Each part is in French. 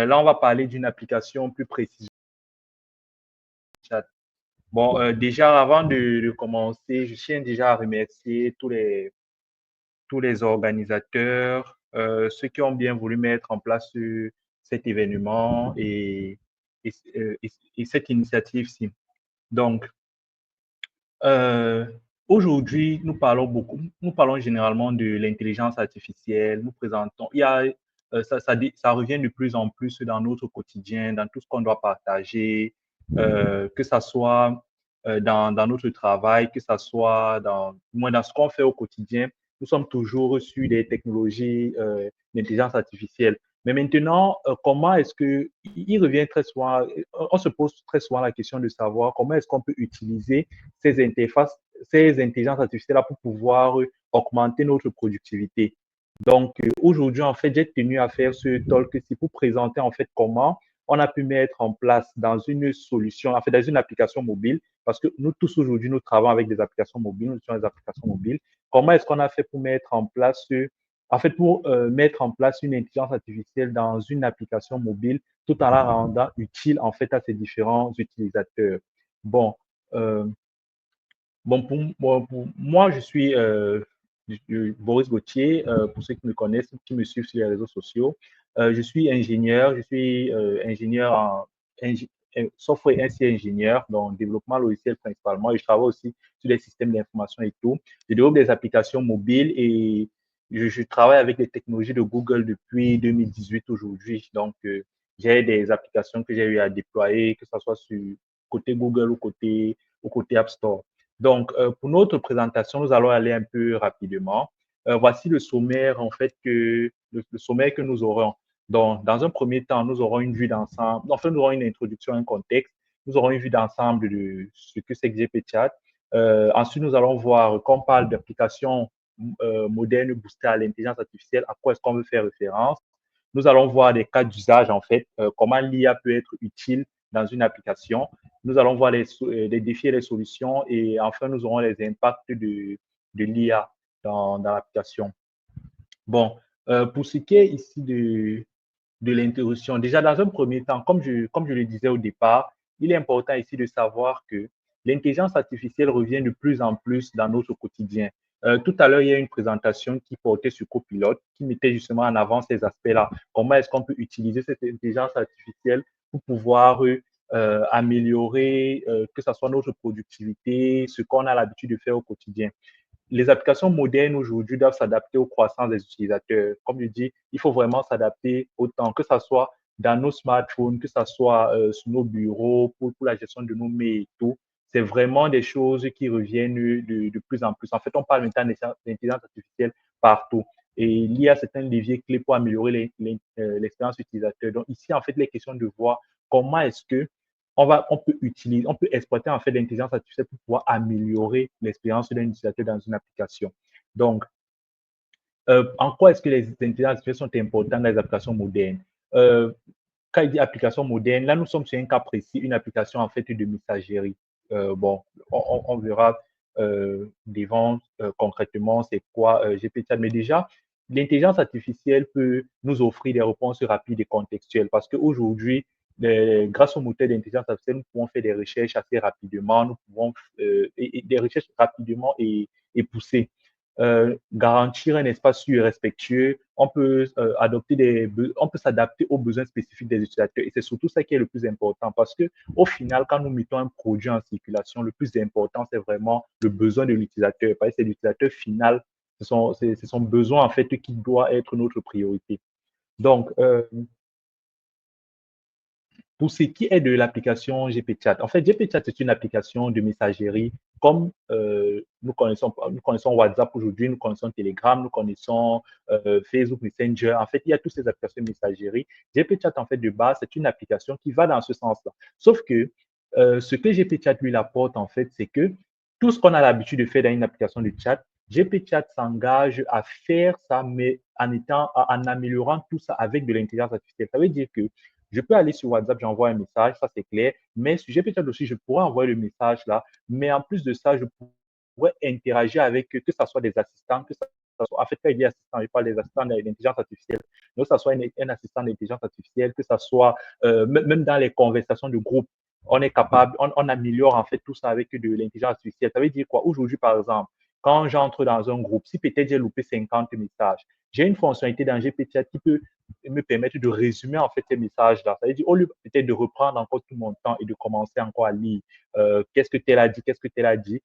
Là, on va parler d'une application plus précise. Bon, déjà, avant de commencer, je tiens déjà à remercier tous les organisateurs, ceux qui ont bien voulu mettre en place cet événement et, et cette initiative-ci. Donc, euh, aujourd'hui, nous parlons généralement de l'intelligence artificielle. Nous présentons, ça revient de plus en plus dans notre quotidien, dans tout ce qu'on doit partager, que ça soit dans notre travail, que ça soit moins dans ce qu'on fait au quotidien. Nous sommes toujours sur des technologies d'intelligence artificielle. Mais maintenant, comment est-ce que, il revient très souvent, on se pose très souvent la question de savoir comment est-ce qu'on peut utiliser ces interfaces, ces intelligences artificielles pour pouvoir augmenter notre productivité. Donc, aujourd'hui, en fait, j'ai tenu à faire ce talk-ci pour présenter, en fait, comment on a pu mettre en place dans une solution, en fait, dans une application mobile, parce que nous tous aujourd'hui, nous travaillons avec des applications mobiles, nous utilisons des applications mobiles. Comment est-ce qu'on a fait pour mettre en place, en fait, pour mettre en place une intelligence artificielle dans une application mobile, tout en la rendant utile, en fait, à ces différents utilisateurs. Bon, euh, pour moi, je suis Boris Gauthier, pour ceux qui me connaissent, qui me suivent sur les réseaux sociaux. Je suis ingénieur software ainsi ingénieur, donc développement logiciel principalement, et je travaille aussi sur des systèmes d'information et tout. Je développe des applications mobiles et je travaille avec les technologies de Google depuis 2018 aujourd'hui. Donc, j'ai des applications que j'ai eu à déployer, que ce soit sur côté Google ou côté App Store. Donc, pour notre présentation, nous allons aller un peu rapidement. Voici le sommaire, en fait, le sommaire que nous aurons. Donc, dans un premier temps, nous aurons une vue d'ensemble. Enfin, nous aurons une introduction, un contexte. Nous aurons une vue d'ensemble de ce que c'est que GPChat. Ensuite, nous allons voir, quand on parle d'applications modernes boostées à l'intelligence artificielle, à quoi est-ce qu'on veut faire référence. Nous allons voir des cas d'usage, en fait, comment l'IA peut être utile dans une application. Nous allons voir les défis et les solutions et enfin, nous aurons les impacts de l'IA dans l'application. Bon, pour ce qui est ici de l'interruption, déjà dans un premier temps, comme je le disais au départ, il est important ici de savoir que l'intelligence artificielle revient de plus en plus dans notre quotidien. Tout à l'heure, il y a une présentation qui portait sur Copilot, qui mettait justement en avant ces aspects-là. Comment est-ce qu'on peut utiliser cette intelligence artificielle pour pouvoir améliorer, que ce soit notre productivité, ce qu'on a l'habitude de faire au quotidien. Les applications modernes aujourd'hui doivent s'adapter aux croissances des utilisateurs. Comme je dis, il faut vraiment s'adapter au temps, que ce soit dans nos smartphones, que ce soit sur nos bureaux, pour la gestion de nos mails et tout. C'est vraiment des choses qui reviennent de plus en plus. En fait, on parle maintenant d'intelligence artificielle partout. Et l'IA, c'est un levier clé pour améliorer l'expérience utilisateur. Donc ici, en fait, les questions de voir comment est-ce que on peut exploiter en fait l'intelligence artificielle pour pouvoir améliorer l'expérience d'un utilisateur dans une application. Donc, en quoi est-ce que les intelligences artificielles sont importantes dans les applications modernes? Quand il dit application moderne, là, nous sommes sur un cas précis, une application en fait de messagerie. Bon, on verra devant concrètement c'est quoi GPT, mais déjà, l'intelligence artificielle peut nous offrir des réponses rapides et contextuelles parce qu'aujourd'hui, grâce au moteur d'intelligence artificielle, nous pouvons faire des recherches assez rapidement, nous pouvons des recherches rapidement et poussées. Garantir un espace sûr et respectueux, on peut on peut s'adapter aux besoins spécifiques des utilisateurs. Et c'est surtout ça qui est le plus important parce que au final, quand nous mettons un produit en circulation, le plus important, c'est vraiment le besoin de l'utilisateur. Parce que c'est l'utilisateur final, c'est son besoin en fait qui doit être notre priorité. Donc, pour ce qui est de l'application GPChat, en fait, GPChat, c'est une application de messagerie comme nous connaissons WhatsApp aujourd'hui, nous connaissons Telegram, nous connaissons Facebook Messenger. En fait, il y a toutes ces applications de messagerie. GPChat, en fait, de base, c'est une application qui va dans ce sens-là. Sauf que ce que GPChat lui apporte, en fait, c'est que tout ce qu'on a l'habitude de faire dans une application de chat, GPChat s'engage à faire ça, mais en améliorant tout ça avec de l'intelligence artificielle. Ça veut dire que je peux aller sur WhatsApp, j'envoie un message, ça c'est clair. Mais sur GPT aussi, je pourrais envoyer le message là. Mais en plus de ça, je pourrais interagir avec que ce soit des assistants, que ce soit, en fait, quand il dit assistant, il parle des assistants d'intelligence artificielle, que ce soit un assistant d'intelligence artificielle, que ce soit même dans les conversations de groupe, on est capable, on améliore en fait tout ça avec de l'intelligence artificielle. Ça veut dire quoi? Aujourd'hui, par exemple, quand j'entre dans un groupe, si peut-être j'ai loupé 50 messages, j'ai une fonctionnalité dans GPT qui peut me permettre de résumer en fait ces messages-là. Ça veut dire, au lieu peut-être de reprendre encore tout mon temps et de commencer encore à lire, qu'est-ce que tel a dit, qu'est-ce que tel a dit,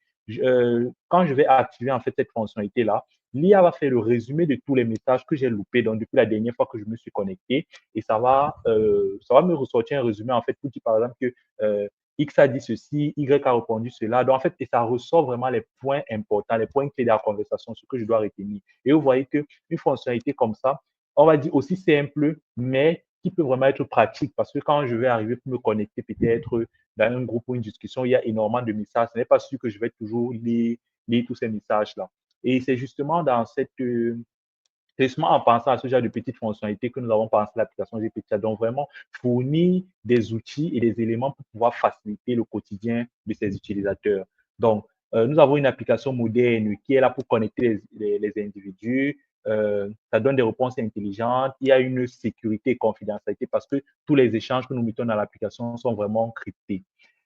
quand je vais activer en fait cette fonctionnalité-là, l'IA va faire le résumé de tous les messages que j'ai loupés donc depuis la dernière fois que je me suis connecté et ça va me ressortir un résumé en fait pour dire par exemple que X a dit ceci, Y a répondu cela. Donc en fait, et ça ressort vraiment les points importants, les points clés de la conversation, ce que je dois retenir. Et vous voyez qu'une fonctionnalité comme ça, on va dire aussi simple, mais qui peut vraiment être pratique parce que quand je vais arriver pour me connecter peut-être dans un groupe ou une discussion, il y a énormément de messages. Ce n'est pas sûr que je vais toujours lire tous ces messages-là. Et c'est justement dans c'est justement en pensant à ce genre de petites fonctionnalités que nous avons pensé à l'application GPT. Donc, vraiment, fournir des outils et des éléments pour pouvoir faciliter le quotidien de ses utilisateurs. Donc, nous avons une application moderne qui est là pour connecter les individus. Ça donne des réponses intelligentes. Il y a une sécurité et confidentialité parce que tous les échanges que nous mettons dans l'application sont vraiment cryptés.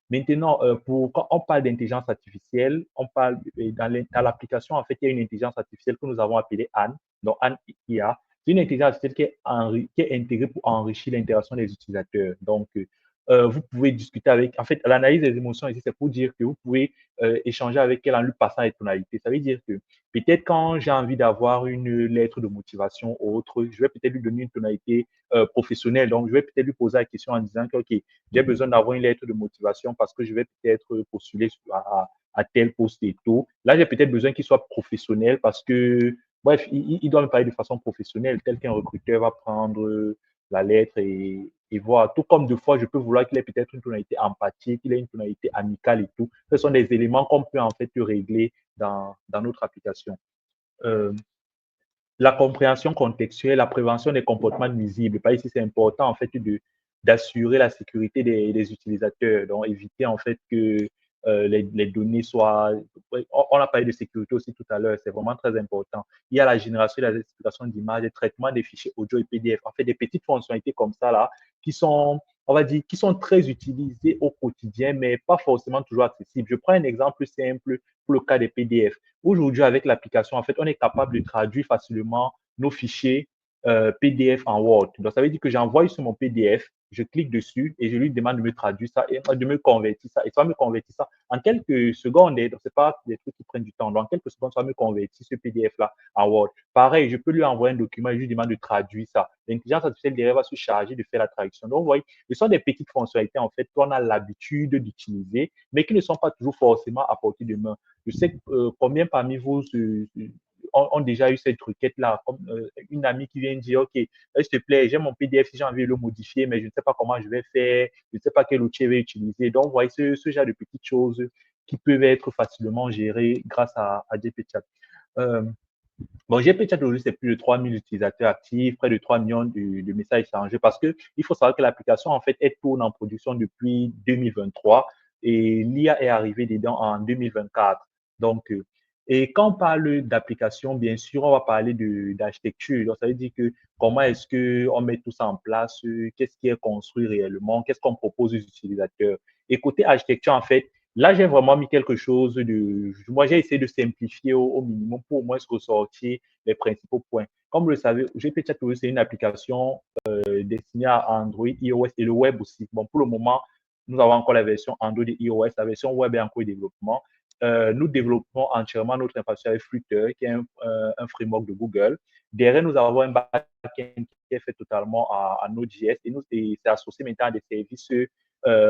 Maintenant, quand on parle d'intelligence artificielle, on parle dans l'application, en fait, il y a une intelligence artificielle que nous avons appelée Anne, donc Anne IA. C'est une intelligence artificielle qui est intégrée pour enrichir l'interaction des utilisateurs. Donc, vous pouvez discuter avec, en fait, l'analyse des émotions ici, c'est pour dire que vous pouvez échanger avec elle en lui passant les tonalités. Ça veut dire que peut-être quand j'ai envie d'avoir une lettre de motivation ou autre, je vais peut-être lui donner une tonalité professionnelle. Donc, je vais peut-être lui poser la question en disant que, OK, j'ai besoin d'avoir une lettre de motivation parce que je vais peut-être postuler à tel poste et tout. Là, j'ai peut-être besoin qu'il soit professionnel parce que, bref, il doit me parler de façon professionnelle, tel qu'un recruteur va prendre la lettre et voir. Tout comme deux fois, je peux vouloir qu'il ait peut-être une tonalité empathique, qu'il ait une tonalité amicale et tout. Ce sont des éléments qu'on peut en fait régler dans notre application. Euh, la compréhension contextuelle, la prévention des comportements nuisibles. Par ici, c'est important en fait d'assurer la sécurité des utilisateurs, donc éviter en fait que les données soient. On a parlé de sécurité aussi tout à l'heure, c'est vraiment très important. Il y a la génération et la explication d'images, le traitement des fichiers audio et PDF. En fait, des petites fonctionnalités comme ça là, qui sont, on va dire, qui sont très utilisées au quotidien, mais pas forcément toujours accessibles. Je prends un exemple simple pour le cas des PDF. Aujourd'hui, avec l'application, en fait, on est capable de traduire facilement nos fichiers PDF en Word. Donc, ça veut dire que j'envoie sur mon PDF, je clique dessus et je lui demande de me traduire ça et de me convertir ça. Et ça va me convertir ça en quelques secondes. Donc, ce n'est pas des trucs qui prennent du temps. Donc, en quelques secondes, ça va me convertir ce PDF-là en Word. Pareil, je peux lui envoyer un document et je lui demande de traduire ça. L'intelligence artificielle derrière va se charger de faire la traduction. Donc, vous voyez, ce sont des petites fonctionnalités, en fait, qu'on a l'habitude d'utiliser, mais qui ne sont pas toujours forcément à portée de main. Je sais combien parmi vous ont déjà eu cette requête-là, comme une amie qui vient dire, OK, s'il te plaît, j'ai mon PDF, si j'ai envie de le modifier, mais je ne sais pas comment je vais faire, je ne sais pas quel outil je vais utiliser. Donc, vous voyez, ce genre de petites choses qui peuvent être facilement gérées grâce à GPChat. Euh, bon, GPChat aujourd'hui, c'est plus de 3000 utilisateurs actifs, près de 3 millions de messages échangés parce que il faut savoir que l'application, en fait, elle tourne en production depuis 2023 et l'IA est arrivée dedans en 2024. Donc, et quand on parle d'application, bien sûr, on va parler d'architecture. Donc, ça veut dire que comment est-ce qu'on met tout ça en place, qu'est-ce qui est construit réellement, qu'est-ce qu'on propose aux utilisateurs. Et côté architecture, en fait, là, j'ai vraiment mis quelque chose de. Moi, j'ai essayé de simplifier au minimum pour au moins ressortir les principaux points. Comme vous le savez, GPT, c'est une application destinée à Android, iOS et le web aussi. Bon, pour le moment, nous avons encore la version Android et iOS. La version web est encore en développement. Nous développons entièrement notre infrastructure avec Flutter, qui est un framework de Google. Derrière, nous avons un backend qui est fait totalement en Node.js et c'est associé maintenant à des services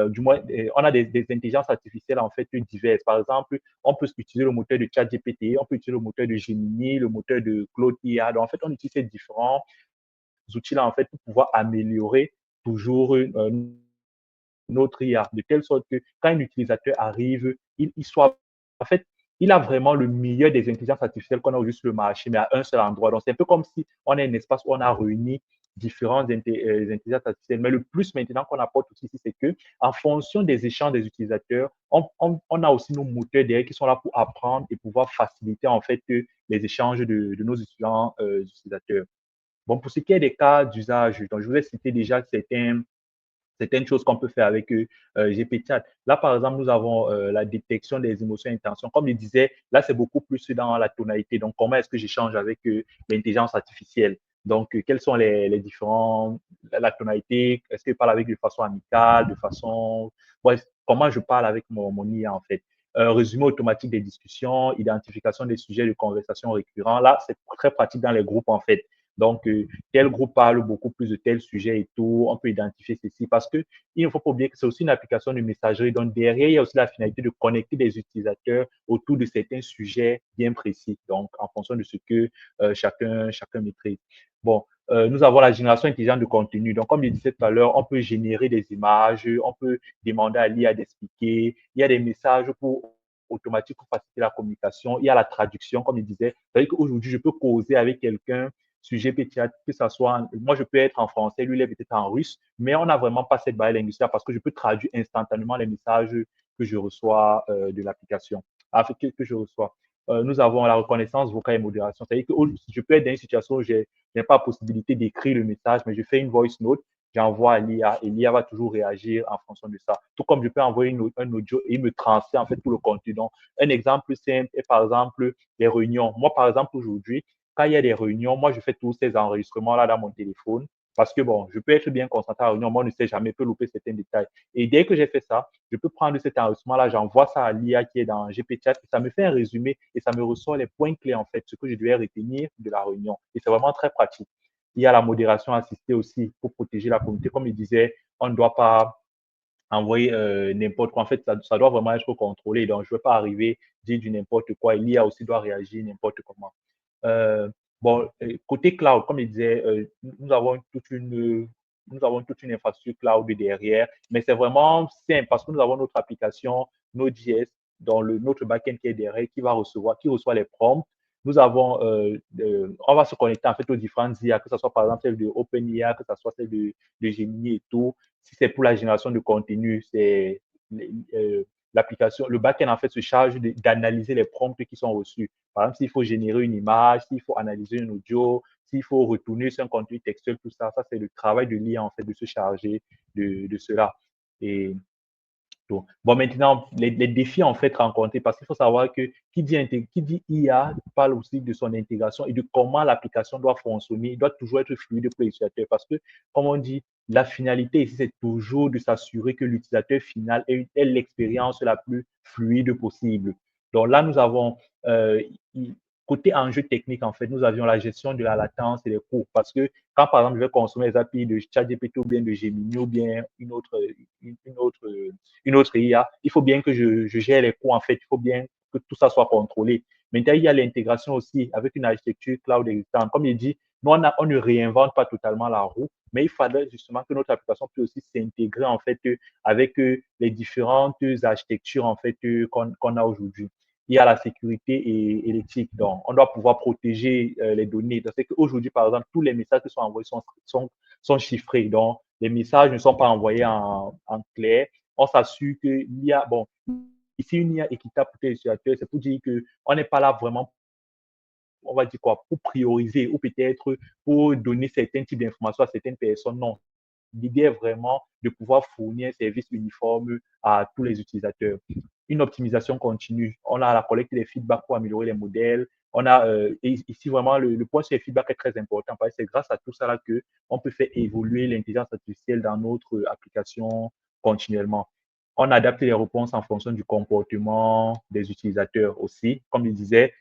du moins, on a des intelligences artificielles en fait diverses. Par exemple, on peut utiliser le moteur de ChatGPT, on peut utiliser le moteur de Gemini, le moteur de Claude IA. Donc, en fait, on utilise ces différents outils-là en fait pour pouvoir améliorer toujours notre IA de telle sorte que quand un utilisateur arrive, il soit en fait il a vraiment le meilleur des intelligences artificielles qu'on a aujourd'hui sur le marché, mais à un seul endroit. Donc, c'est un peu comme si on a un espace où on a réuni différentes intelligences artificielles. Mais le plus maintenant qu'on apporte aussi ici, c'est que en fonction des échanges des utilisateurs, on a aussi nos moteurs derrière qui sont là pour apprendre et pouvoir faciliter en fait les échanges de nos étudiants utilisateurs. Bon, pour ce qui est des cas d'usage, donc je vous ai cité déjà certaines choses qu'on peut faire avec GPT. Là, par exemple, nous avons la détection des émotions et intentions. Comme je disais, là, c'est beaucoup plus dans la tonalité. Donc, comment est-ce que j'échange avec l'intelligence artificielle? Donc, quels sont les différents, la tonalité? Est-ce que je parle avec de façon amicale, de façon, ouais, comment je parle avec mon IA en fait? Résumé automatique des discussions, identification des sujets de conversation récurrents. Là, c'est très pratique dans les groupes en fait. Donc, tel groupe parle beaucoup plus de tel sujet et tout, on peut identifier ceci parce que il ne faut pas oublier que c'est aussi une application de messagerie. Donc, derrière, il y a aussi la finalité de connecter des utilisateurs autour de certains sujets bien précis. Donc, en fonction de ce que chacun maîtrise. Bon, nous avons la génération intelligente de contenu. Donc, comme je disais tout à l'heure, on peut générer des images, on peut demander à l'IA d'expliquer. Il y a des messages pour automatique pour faciliter la communication. Il y a la traduction, comme je disais. C'est-à-dire qu'aujourd'hui, je peux causer avec quelqu'un sujet peut-être que ça soit, moi je peux être en français, lui il est peut-être en russe, mais on n'a vraiment pas cette barrière linguistique parce que je peux traduire instantanément les messages que je reçois de l'application, que je reçois. Nous avons la reconnaissance vocale et modération, c'est-à-dire que je peux être dans une situation où je n'ai pas la possibilité d'écrire le message, mais je fais une voice note, j'envoie à l'IA et l'IA va toujours réagir en fonction de ça. Tout comme je peux envoyer un audio et il me transfère en fait tout le contenu. Donc, un exemple simple est par exemple les réunions. Moi, par exemple, aujourd'hui, quand il y a des réunions, moi, je fais tous ces enregistrements-là dans mon téléphone parce que, bon, je peux être bien concentré à la réunion, moi, on ne sait jamais, peut louper certains détails. Et dès que j'ai fait ça, je peux prendre cet enregistrement-là, j'envoie ça à l'IA qui est dans GPT, ça me fait un résumé et ça me ressort les points clés, en fait, ce que je devais retenir de la réunion. Et c'est vraiment très pratique. Il y a la modération assistée aussi pour protéger la communauté. Comme je disais, on ne doit pas envoyer n'importe quoi. En fait, ça doit vraiment être contrôlé. Donc, je ne veux pas arriver, dire du n'importe quoi. L'IA aussi doit réagir n'importe comment. Euh, bon, côté cloud, comme je disais, nous avons toute une infrastructure cloud derrière, mais c'est vraiment simple parce que nous avons notre application Node.js dans notre backend qui est derrière, qui reçoit les prompts. Nous avons, on va se connecter en fait aux différentes IA, que ce soit par exemple celle de OpenIA, que ce soit celle de Gemini et tout. Si c'est pour la génération de contenu, c'est euh, l'application, le backend en fait se charge d'analyser les prompts qui sont reçus. Par exemple, s'il faut générer une image, s'il faut analyser un audio, s'il faut retourner sur un contenu textuel, tout ça, ça c'est le travail de l'IA en fait de se charger de cela. Et donc, bon, maintenant, les défis en fait rencontrés, parce qu'il faut savoir que qui dit IA parle aussi de son intégration et de comment l'application doit fonctionner, il doit toujours être fluide pour l'utilisateur. Parce que, comme on dit, la finalité ici, c'est toujours de s'assurer que l'utilisateur final ait l'expérience la plus fluide possible. Donc là, nous avons, euh, côté enjeu technique, en fait, nous avions la gestion de la latence et des coûts. Parce que quand, par exemple, je vais consommer les API de ChatGPT ou bien de Gemini ou bien une autre IA, il faut bien que je gère les coûts, en fait. Il faut bien que tout ça soit contrôlé. Maintenant, il y a l'intégration aussi avec une architecture cloud existante. Comme il dit, nous, on ne réinvente pas totalement la roue, mais il faudrait justement que notre application puisse aussi s'intégrer, en fait, avec les différentes architectures, en fait, qu'on a aujourd'hui. Il y a la sécurité et l'éthique. Donc, on doit pouvoir protéger les données. C'est qu'aujourd'hui, par exemple, tous les messages qui sont envoyés sont chiffrés. Donc, les messages ne sont pas envoyés en clair. On s'assure qu'il y a, bon, ici, une IA équitable pour les utilisateurs, c'est pour dire qu'on n'est pas là vraiment, on va dire quoi, pour prioriser ou peut-être pour donner certains types d'informations à certaines personnes. Non. L'idée est vraiment de pouvoir fournir un service uniforme à tous les utilisateurs. Une optimisation continue. On a la collecte des feedbacks pour améliorer les modèles. On a ici vraiment le point sur les feedbacks est très important parce que c'est grâce à tout ça là que on peut faire évoluer l'intelligence artificielle dans notre application continuellement. On adapte les réponses en fonction du comportement des utilisateurs aussi. Comme je disais,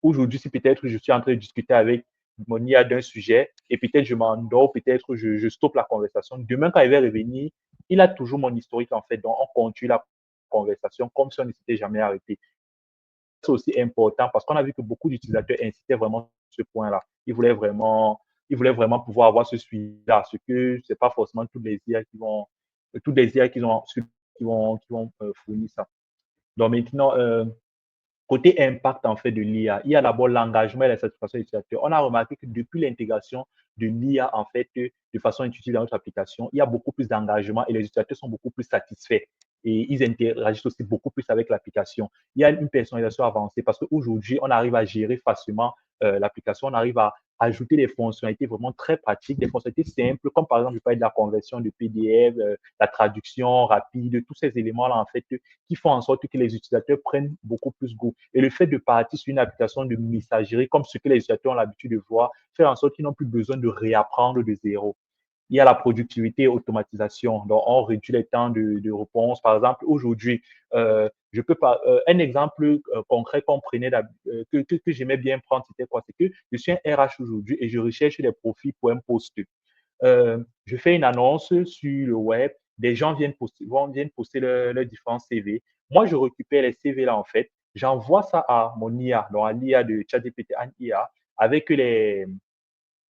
aujourd'hui, si peut-être je suis en train de discuter avec mon IA d'un sujet et peut-être je m'endors, peut-être je stoppe la conversation. Demain, quand il va revenir, il a toujours mon historique en fait. Donc, on continue la conversation comme si on ne s'était jamais arrêté. C'est aussi important parce qu'on a vu que beaucoup d'utilisateurs incitaient vraiment ce point-là. Ils voulaient vraiment pouvoir avoir ce suivi-là, ce que c'est pas forcément toutes les IA qui vont fournir ça. Donc maintenant, Côté impact en fait de l'IA, il y a d'abord l'engagement et la satisfaction des utilisateurs. On a remarqué que depuis l'intégration de l'IA en fait de façon intuitive dans notre application, il y a beaucoup plus d'engagement et les utilisateurs sont beaucoup plus satisfaits et ils interagissent aussi beaucoup plus avec l'application. Il y a une personnalisation avancée parce qu'aujourd'hui, on arrive à gérer facilement l'application, on arrive à ajouter des fonctionnalités vraiment très pratiques, des fonctionnalités simples, comme par exemple, je parlais de la conversion de PDF, la traduction rapide, tous ces éléments-là, en fait, qui font en sorte que les utilisateurs prennent beaucoup plus goût. Et le fait de partir sur une application de messagerie, comme ce que les utilisateurs ont l'habitude de voir, fait en sorte qu'ils n'ont plus besoin de réapprendre de zéro. Il y a la productivité et automatisation. Donc, on réduit les temps de réponse. Par exemple, aujourd'hui, je peux pas. Un exemple concret qu'on prenait, que j'aimais bien prendre, c'était quoi? C'est que je suis un RH aujourd'hui et je recherche des profils pour un poste. Je fais une annonce sur le web, des gens viennent poster leurs différents CV. Moi, je récupère les CV là, en fait, j'envoie ça à mon IA, donc à l'IA de ChatGPT, en IA, avec les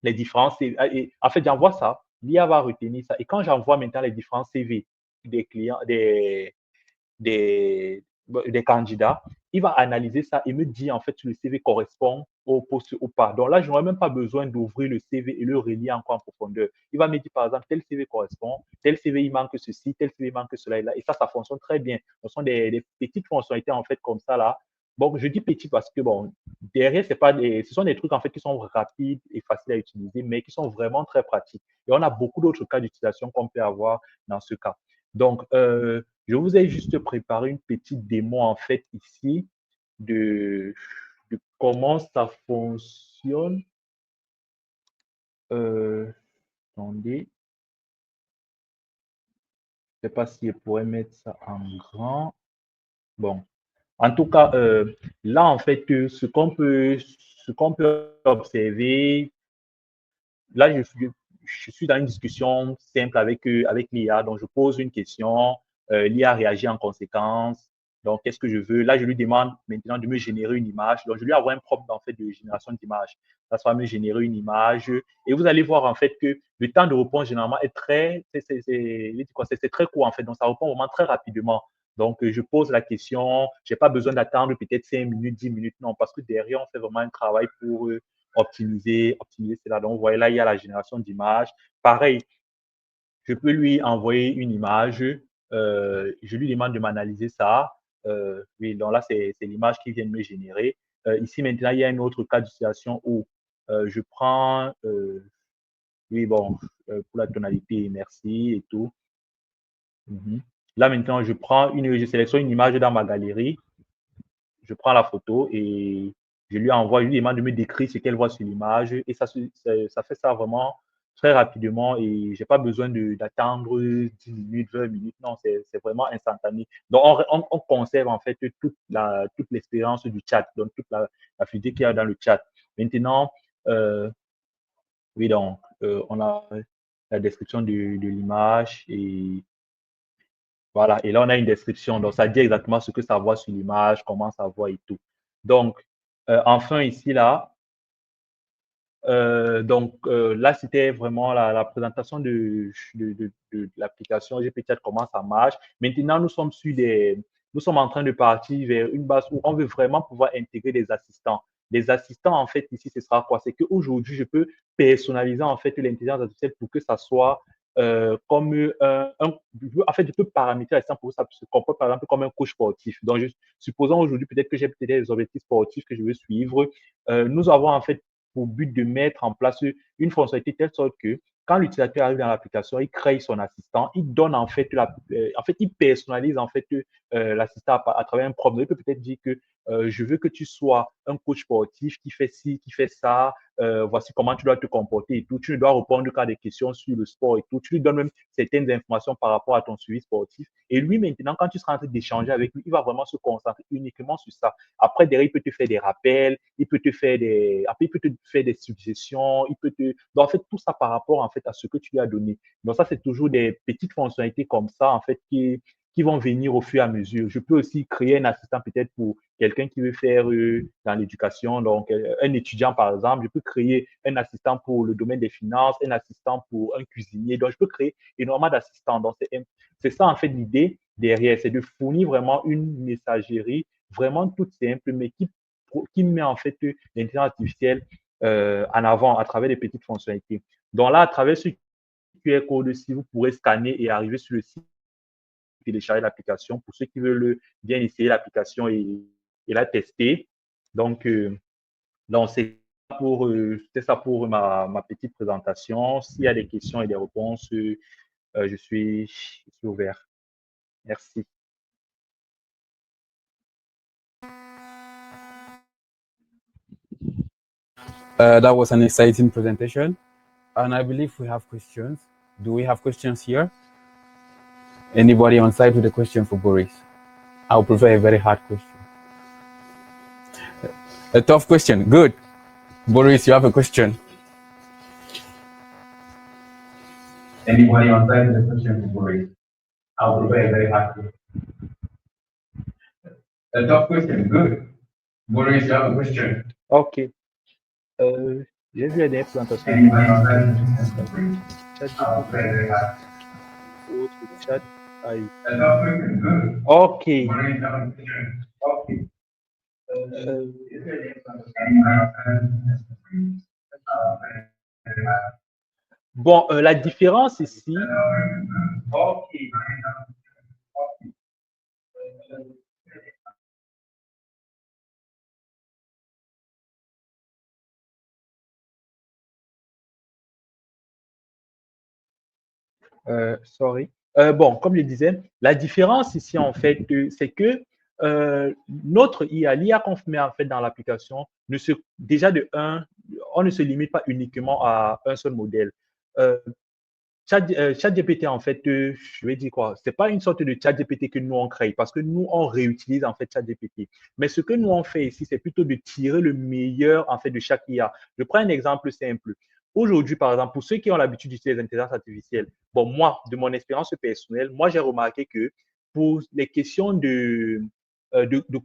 différents CV. Et, en fait, j'envoie ça, l'IA va retenir ça. Et quand j'envoie maintenant les différents CV des clients, des candidats, il va analyser ça et me dire en fait si le CV correspond au poste ou pas. Donc là, je n'aurai même pas besoin d'ouvrir le CV et le relire encore en profondeur. Il va me dire par exemple, tel CV correspond, tel CV il manque ceci, tel CV il manque cela et là. Et ça fonctionne très bien. Ce sont des petites fonctionnalités en fait comme ça là. Bon, je dis petit parce que bon, derrière, ce sont des trucs en fait qui sont rapides et faciles à utiliser, mais qui sont vraiment très pratiques. Et on a beaucoup d'autres cas d'utilisation qu'on peut avoir dans ce cas. Donc, je vous ai juste préparé une petite démo en fait ici de, de comment ça fonctionne. Attendez, je ne sais pas si je pourrais mettre ça en grand. Bon, en tout cas, là en fait, ce qu'on peut observer, là je suis dans une discussion simple avec l'IA, donc je pose une question, l'IA réagit en conséquence. Donc, qu'est-ce que je veux? Là, je lui demande maintenant de me générer une image. Donc, je lui envoie un prompt en fait de génération d'image. Ça va me générer une image. Et vous allez voir en fait que le temps de réponse généralement est c'est très court en fait. Donc, ça répond vraiment très rapidement. Donc, je pose la question. Je n'ai pas besoin d'attendre peut-être 5 minutes, 10 minutes. Non, parce que derrière, on fait vraiment un travail pour optimiser cela. Donc, vous voyez, là, il y a la génération d'images. Pareil, je peux lui envoyer une image. Je lui demande de m'analyser ça. Oui, donc là, c'est l'image qui vient de me générer. Ici, maintenant, il y a un autre cas d'utilisation où je prends, oui, bon, pour la tonalité, merci et tout. Là, maintenant, je sélectionne une image dans ma galerie, je prends la photo et je lui envoie, je lui demande de me décrire ce qu'elle voit sur l'image et ça fait ça vraiment très rapidement et j'ai pas besoin d'attendre 10 minutes, 20 minutes. Non, c'est vraiment instantané. Donc, on conserve en fait toute l'expérience du chat, donc toute la fluidité qu'il y a dans le chat. Maintenant, oui, donc, on a la description de l'image et voilà, et là, on a une description. Donc, ça dit exactement ce que ça voit sur l'image, comment ça voit et tout. Donc, enfin, ici, là, là, c'était vraiment la présentation de l'application GPT, comment ça marche. Maintenant, nous sommes en train de partir vers une base où on veut vraiment pouvoir intégrer des assistants. Les assistants, en fait, ici, ce sera quoi? C'est qu'aujourd'hui, je peux personnaliser, en fait, l'intelligence artificielle pour que ça soit comme en fait, je peux paramétrer l'assistant pour que ça se comporte, par exemple, comme un coach sportif. Donc, supposons aujourd'hui, peut-être que j'ai peut-être des objectifs sportifs que je veux suivre. Nous avons, en fait, pour but de mettre en place une fonctionnalité telle sorte que quand l'utilisateur arrive dans l'application, il crée son assistant, il donne en fait, il personnalise en fait l'assistant à travers un prompt. Il peut peut-être dire que je veux que tu sois un coach sportif qui fait ci, qui fait ça, voici comment tu dois te comporter et tout. Tu ne dois répondre qu'à des questions sur le sport et tout. Tu lui donnes même certaines informations par rapport à ton suivi sportif. Et lui, maintenant, quand tu seras en train d'échanger avec lui, il va vraiment se concentrer uniquement sur ça. Après, derrière, il peut te faire des rappels, après, il peut te faire des suggestions, donc, en fait, tout ça par rapport, en fait, à ce que tu lui as donné. Donc, ça, c'est toujours des petites fonctionnalités comme ça, en fait, qui vont venir au fur et à mesure. Je peux aussi créer un assistant peut-être pour quelqu'un qui veut faire dans l'éducation, donc un étudiant par exemple, je peux créer un assistant pour le domaine des finances, un assistant pour un cuisinier, donc je peux créer énormément d'assistants. Donc c'est ça en fait l'idée derrière, c'est de fournir vraiment une messagerie vraiment toute simple, mais qui met en fait l'intelligence artificielle en avant à travers des petites fonctionnalités. Donc là, à travers ce QR code, si vous pourrez scanner et arriver sur le site, télécharger l'application pour ceux qui veulent bien essayer l'application et la tester. Donc, c'était ça pour ma petite présentation. S'il y a des questions et des réponses, je suis ouvert. Merci. That was an exciting presentation. And I believe we have questions. Do we have questions here? Anybody on site with a question for Boris? I would prefer a very hard question. A tough question. Good. Boris, you have a question. Anybody on site with a question for Boris? I would prefer a very hard question. A tough question. Good. Boris, you have a question. OK. J'ai vu la dernière présentation. Autre chat. OK. Bon, la différence ici. Sorry. Bon, comme je disais, la différence ici, en fait, c'est que notre IA, l'IA qu'on met en fait dans l'application, déjà de un, on ne se limite pas uniquement à un seul modèle. ChatGPT, en fait, je vais dire quoi? C'est pas une sorte de ChatGPT que nous on crée parce que nous on réutilise en fait ChatGPT. Mais ce que nous on fait ici, c'est plutôt de tirer le meilleur en fait de chaque IA. Je prends un exemple simple. Aujourd'hui, par exemple, pour ceux qui ont l'habitude d'utiliser l'intelligence artificielle, bon, moi, de mon expérience personnelle, moi, j'ai remarqué que pour les questions de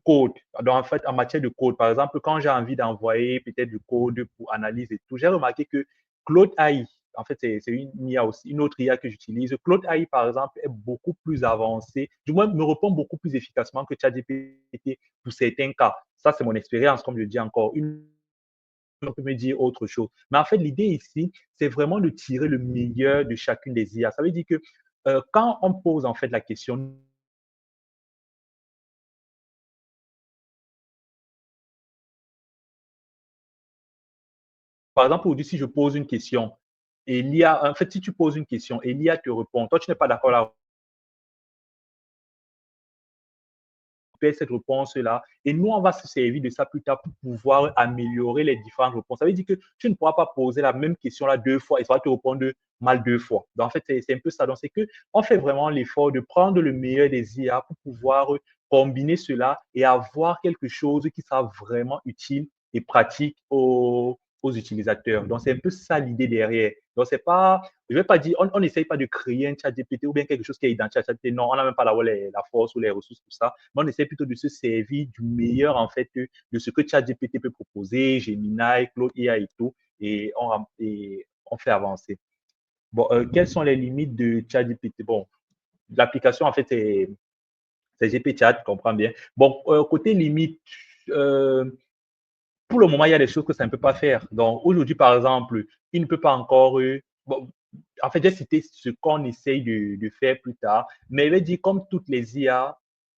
code, donc en fait, en matière de code, par exemple, quand j'ai envie d'envoyer peut-être du code pour analyse et tout, j'ai remarqué que Claude AI, en fait, c'est une IA aussi, une autre IA que j'utilise. Claude AI, par exemple, est beaucoup plus avancé, du moins me répond beaucoup plus efficacement que ChatGPT pour certains cas. Ça, c'est mon expérience, comme je dis encore. On peut me dire autre chose. Mais en fait, l'idée ici, c'est vraiment de tirer le meilleur de chacune des IA. Ça veut dire que quand on pose en fait la question, par exemple, aujourd'hui, si je pose une question et l'IA, en fait, si tu poses une question et l'IA te répond, toi, tu n'es pas d'accord là, cette réponse-là. Et nous, on va se servir de ça plus tard pour pouvoir améliorer les différentes réponses. Ça veut dire que tu ne pourras pas poser la même question-là deux fois et ça va te répondre mal deux fois. Donc, en fait, c'est un peu ça. Donc, c'est qu'on fait vraiment l'effort de prendre le meilleur des IA pour pouvoir combiner cela et avoir quelque chose qui sera vraiment utile et pratique aux utilisateurs. Donc, c'est un peu ça l'idée derrière. Donc, c'est pas, je ne vais pas dire, on n'essaye pas de créer un chat GPT ou bien quelque chose qui est identique à ChatGPT. Non, on n'a même pas la force ou les ressources pour ça. Mais on essaie plutôt de se servir du meilleur, en fait, de ce que ChatGPT peut proposer, Gemini, Claude IA et tout, et on fait avancer. Bon, quelles sont les limites de ChatGPT? Bon, l'application, en fait, c'est GPChat, tu comprends bien. Bon, côté limite, pour le moment, il y a des choses que ça ne peut pas faire. Donc, aujourd'hui, par exemple, il ne peut pas encore. Bon, en fait, j'ai cité ce qu'on essaye de faire plus tard, mais il veut dire, comme toutes les IA,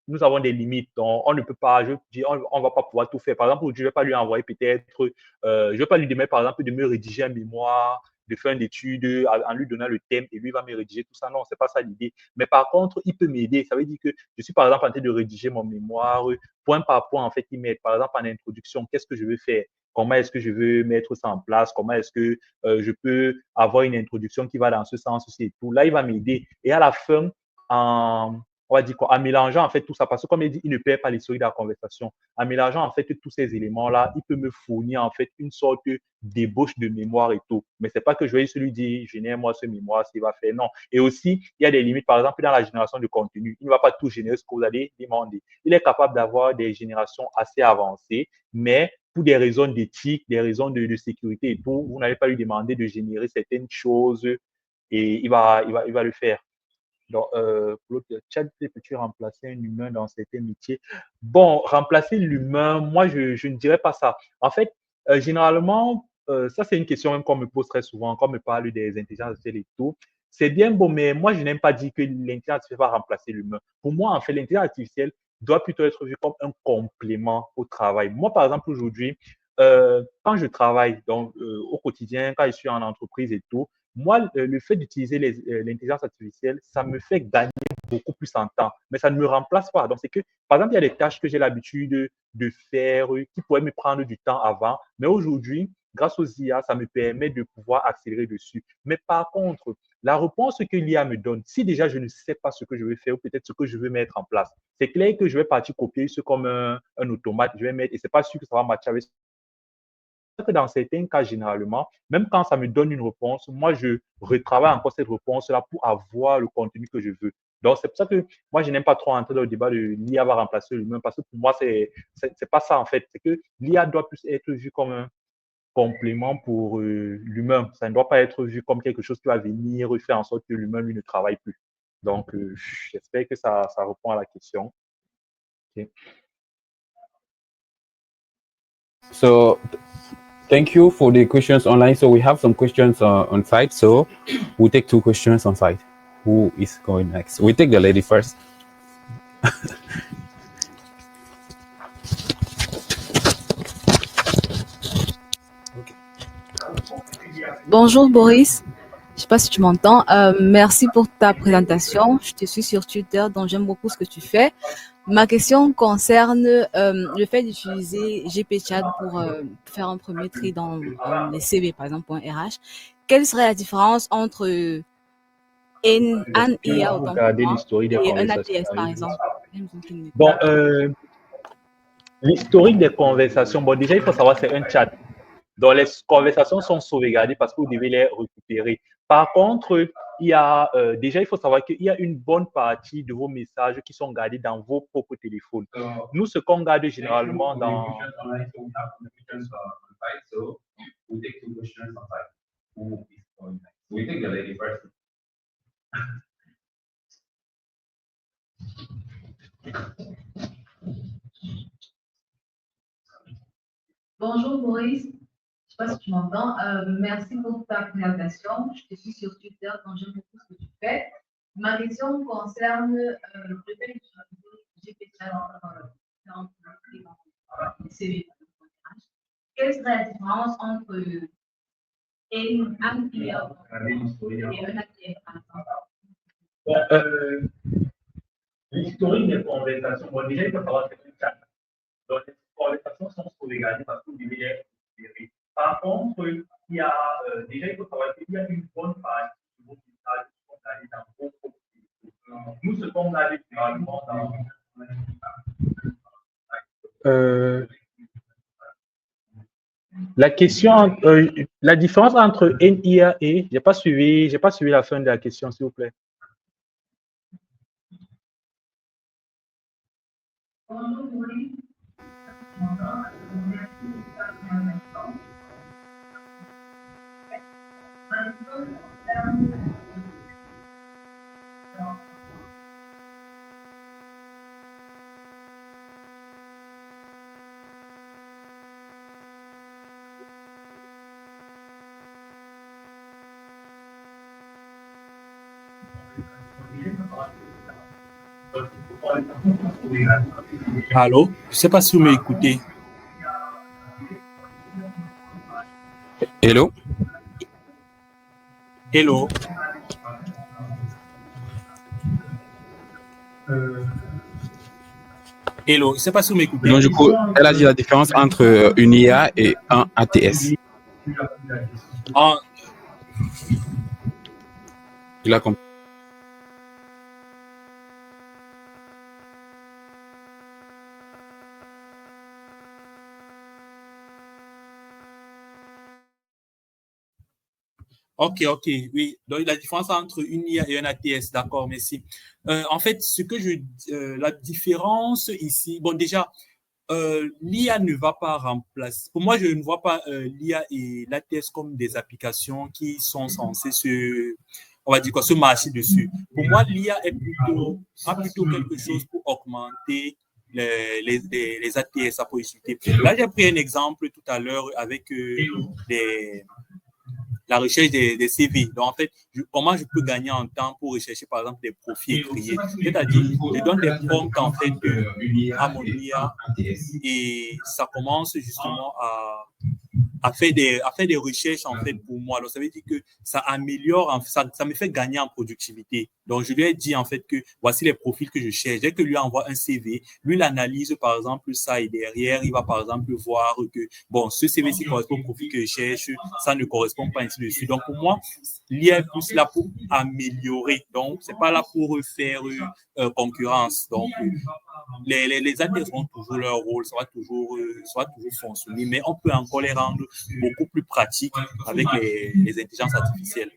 nous avons des limites. Donc, on ne peut pas, je dis, on ne va pas pouvoir tout faire. Par exemple, je ne vais pas lui envoyer peut-être, je ne vais pas lui demander, par exemple, de me rédiger un mémoire de fin d'études en lui donnant le thème et lui va me rédiger tout ça. Non, c'est pas ça l'idée. Mais par contre, il peut m'aider. Ça veut dire que je suis, par exemple, en train de rédiger mon mémoire, point par point, en fait, il m'aide. Par exemple, en introduction, qu'est-ce que je veux faire? Comment est-ce que je veux mettre ça en place? Comment est-ce que je peux avoir une introduction qui va dans ce sens aussi et tout? Là, il va m'aider. Et à la fin, on va dire quoi, en mélangeant en fait tout ça, parce que comme il dit, il ne perd pas l'historique de la conversation. En mélangeant en fait tous ces éléments-là, il peut me fournir en fait une sorte d'ébauche de mémoire et tout. Mais c'est pas que je vais lui dire, génère-moi ce mémoire, s'il va faire. Non. Et aussi, il y a des limites, par exemple, dans la génération de contenu. Il ne va pas tout générer ce que vous allez demander. Il est capable d'avoir des générations assez avancées, mais pour des raisons d'éthique, des raisons de sécurité et tout, vous n'allez pas lui demander de générer certaines choses et il va le faire. Donc, pour l'autre, ChatGPT peut-tu remplacer un humain dans certains métiers? Bon, remplacer l'humain, moi, je ne dirais pas ça. En fait, généralement, ça, c'est une question même qu'on me pose très souvent, quand on me parle des intelligences artificielles et tout. C'est bien beau, mais moi, je n'aime pas dire que l'intelligence artificielle va remplacer l'humain. Pour moi, en fait, l'intelligence artificielle doit plutôt être vue comme un complément au travail. Moi, par exemple, aujourd'hui, quand je travaille donc, au quotidien, quand je suis en entreprise et tout, moi, le fait d'utiliser l'intelligence artificielle, ça me fait gagner beaucoup plus en temps, mais ça ne me remplace pas. Donc, c'est que, par exemple, il y a des tâches que j'ai l'habitude de faire qui pourraient me prendre du temps avant, mais aujourd'hui, grâce aux IA, ça me permet de pouvoir accélérer dessus. Mais par contre, la réponse que l'IA me donne, si déjà je ne sais pas ce que je veux faire ou peut-être ce que je veux mettre en place, c'est clair que je vais partir copier ce comme un automate, je vais mettre, et c'est pas sûr que ça va matcher avec que dans certains cas, généralement, même quand ça me donne une réponse, moi, je retravaille encore cette réponse-là pour avoir le contenu que je veux. Donc, c'est pour ça que moi, je n'aime pas trop entrer dans le débat de l'IA va remplacer l'humain, parce que pour moi, c'est pas ça, en fait. C'est que l'IA doit plus être vu comme un complément pour l'humain. Ça ne doit pas être vu comme quelque chose qui va venir faire en sorte que l'humain, lui, ne travaille plus. Donc, j'espère que ça répond à la question. Okay. So, thank you for the questions online. So we have some questions on site. So we'll take 2 questions on site. Who is going next? We take the lady first. Bonjour Boris, je ne sais pas si tu m'entends. Merci pour ta présentation. Je te suis sur Twitter, donc j'aime beaucoup ce que tu fais. Ma question concerne le fait d'utiliser GPChat pour faire un premier tri dans les CV, par exemple, .RH. Quelle serait la différence entre un IA autant pour moi et un ATS, par exemple? Bon, l'historique des conversations, bon, déjà, il faut savoir, c'est un chat. Donc, les conversations sont sauvegardées parce que vous devez les récupérer. Par contre, il y a, déjà, il faut savoir qu'il y a une bonne partie de vos messages qui sont gardés dans vos propres téléphones. Nous, ce qu'on garde généralement dans... Bonjour Boris, je ne sais pas si tu m'entends. Merci pour ta présentation. Je te suis sur Twitter, donc j'aime beaucoup ce que tu fais. Ma question concerne le fait d'utiliser GPT dans le CV. Quelle serait la différence entre un IA et un ATS, par exemple? L'historique des conversations, bon, déjà, il faut savoir que c'est un chat. Donc, les conversations sont sauvegardées parce que vous devez les récupérer. Par contre, il y a, déjà, il faut savoir qu'il y a une bonne partie de vos messages qui sont gardés dans vos propres téléphones. Nous, ce qu'on garde généralement dans... la question, la différence entre NIA et, j'ai pas suivi la fin de la question, s'il vous plaît. Allô? Je ne sais pas si vous m'écoutez. Hello? Hello? Hello? Je ne sais pas si vous m'écoutez. Donc, du coup, elle a dit la différence entre une IA et un ATS. Ah, Je l'ai compris. ok, oui. Donc, la différence entre une IA et un ATS, d'accord, merci. En fait, la différence ici, bon, déjà, l'IA ne va pas remplacer. Pour moi, je ne vois pas l'IA et l'ATS comme des applications qui sont censées on va dire quoi, se marcher dessus. Pour moi, l'IA a plutôt quelque chose pour augmenter les ATS à possibilité. Là, j'ai pris un exemple tout à l'heure avec la recherche des CV. Donc, en fait, comment je peux gagner en temps pour rechercher, par exemple, des profils écrits. C'est-à-dire, je donne des prompts, en fait, à mon IA et ça commence justement à faire des recherches, en fait, pour moi. Donc, ça veut dire que ça améliore, ça me fait gagner en productivité. Donc, je lui ai dit, en fait, que voici les profils que je cherche. Dès que lui envoie un CV, lui l'analyse, par exemple, ça, et derrière, il va, par exemple, voir que, bon, ce CV-ci correspond au profil que je cherche, ça ne correspond pas, ainsi de suite. Donc, pour moi, l'IA est plus là pour améliorer. Donc, c'est pas là pour faire concurrence. Donc, les ATS ont toujours leur rôle, ça va toujours fonctionner, mais on peut encore les rendre beaucoup plus pratiques avec les intelligences artificielles.